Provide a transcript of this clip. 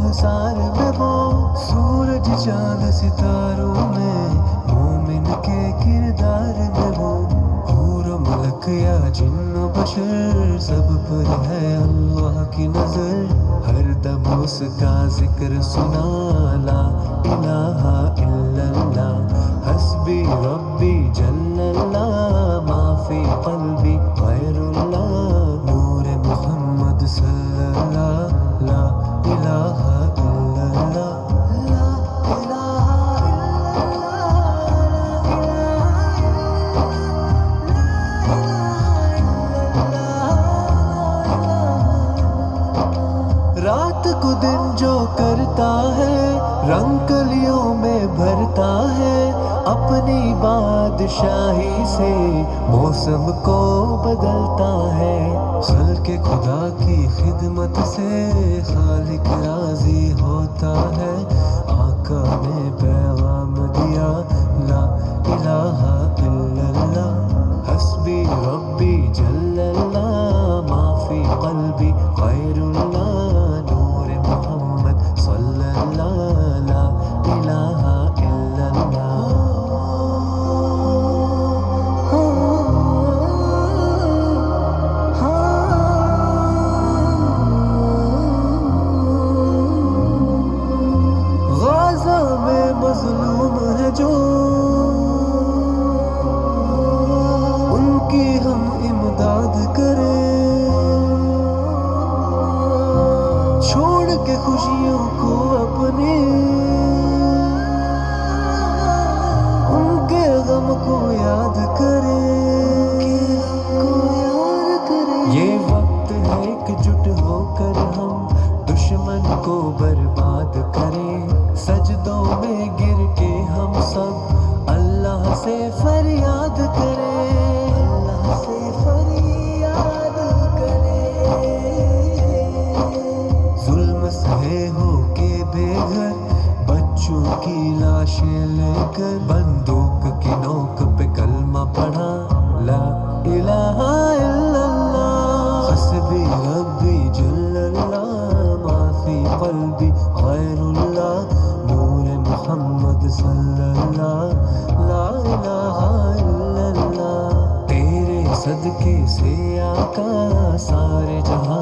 کوہسار میں وہ سورج چاند ستاروں میں مومن کے کردار میں وہ حور و ملک یا جن و بشر سب پر ہے اللہ کی نظر ہر دم اس کا ذکر سنا لا الہ الا اللہ حسبی ربی جل اللہ ما فی قلبی غیر اللہ نور محمد صلی اللہ لا الہ الا اللہ لا الہ رات کو دن جو کرتا ہے رنگ کلیوں میں بھرتا ہے اپنی بادشاہی سے موسم کو بدلتا ہے خلق خدا کی خدمت سے خالق راضی ہوتا ہے آقا نے پیغام دیا لا الہ الا اللہ حسبی ربی جل اللہ ما فی قلبی غیر اللہ نور محمد صلی اللہ لا الہ الا اللہ غازہ میں مظلوم ہے جو ان کی ہم امداد کریں چھوڑ کے خوشیوں کو اپنی ان کے غم کو یاد کریں یہ وقت ہے ایک جٹ ہو کر ہم دشمن کو برباد کریں سجدوں میں گر کے ہم سب اللہ سے فریاد کریں اللہ سے فریاد کریں ظلم سہے ہو کے بے گھر بچوں کی لاشیں لے کر بندوق کی نوک پہ کلمہ پڑھا لا الہ الا اللہ حسبی ربی جل اللہ ما فی قلبی غیر اللہ نور محمد صلی اللہ لا الہ الا اللہ تیرے صدقے سے آقا سارے جہاں